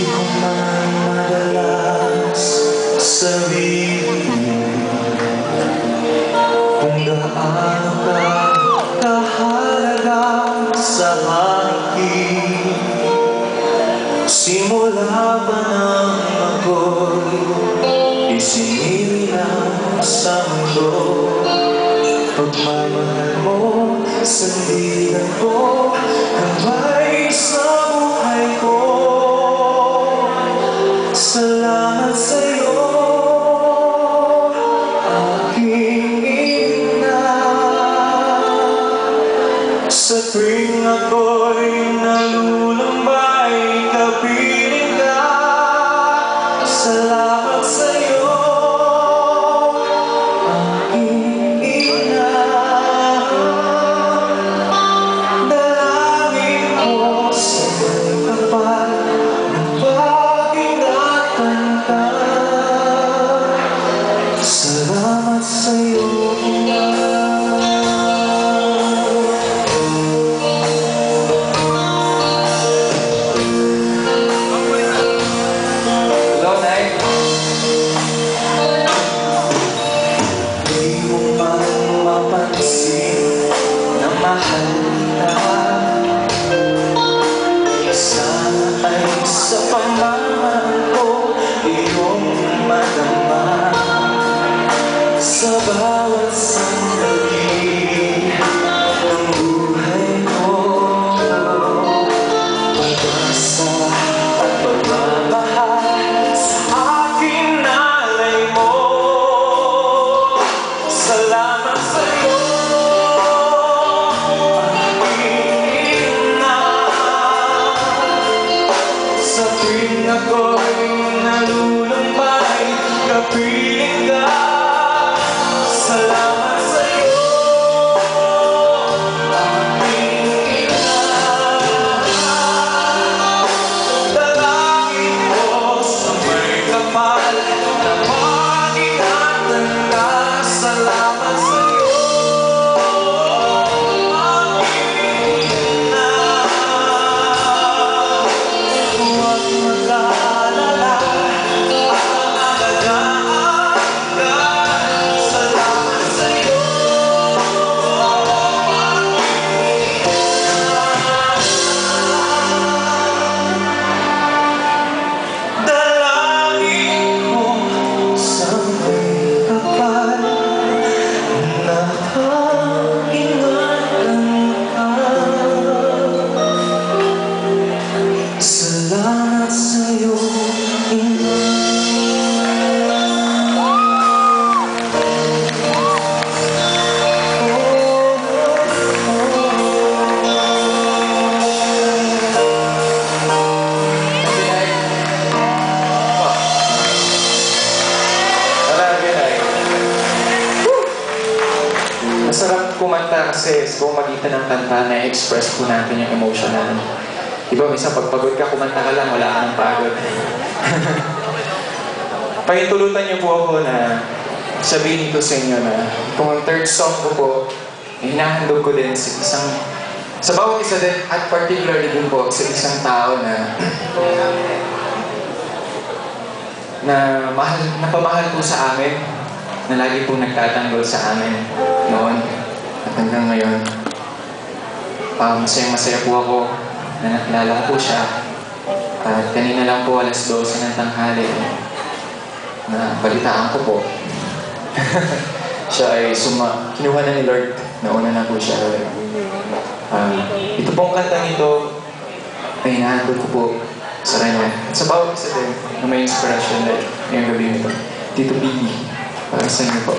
ko man madalas sabihin kung gaano ka kahalaga sa akin. Simula ba nang ako'y isinilang sa mundo, pagmamahal mo, sandigan ko, kamay sa buhay ko. Salamat sa'yo, aking ina. Sa tuwing ako'y nalulumbay, kapiling ka. Salamat sa'yo, aking ina. Dalangin ko sa may kapal ng pag-ingatan ka. Salamat sa'yo, ina. Mahal kita, sana ay sa pamamahan ko iyong madama. Sa bawat sandali ng buhay ko, pag-asa at pagmamahal sa aking alay mo. Salamat sa'yo, ako'y nalulumbay, kapiling ka. Salamat sa'yo, aking ina. Dalangin ko sa may kapal na pag-ingatan ka. Salamat sa'yo, aking ina. Huwag mag-alala, ang alagaan ka. Salamat sa'yo, aking ina. Dalangin ko sa may kapal na pag-ingatan ka. Salamat sa'yo, ina. Masarap kumanta kasi sa pamamagitan ng kanta na express po natin yung emotion natin. Diba, minsan pagpagod ka, kumanta ka lang, wala ka ng pagod. Pahintulutan niyo po ako na sabihin ko sa inyo na kung ang third song ko po, hinahandog ko din sa bawat isa din, at particularly din po sa isang tao na pamahal po sa amin, na lagi po nagtatanggol sa amin noon at hanggang ngayon. Masayang-masaya po ako na nakilala ko po siya. At kanina lang po, 12:00 ng tanghali, na balitaan ko po. Siya ay kinuha na ni Lord. Nauna na po siya. Ito pong kantang ito ay hinahandog ko po sa kanya. At sa bawat isa din na may inspirasyon na ngayong gabi nito. Tito Biggie, para sa inyo po.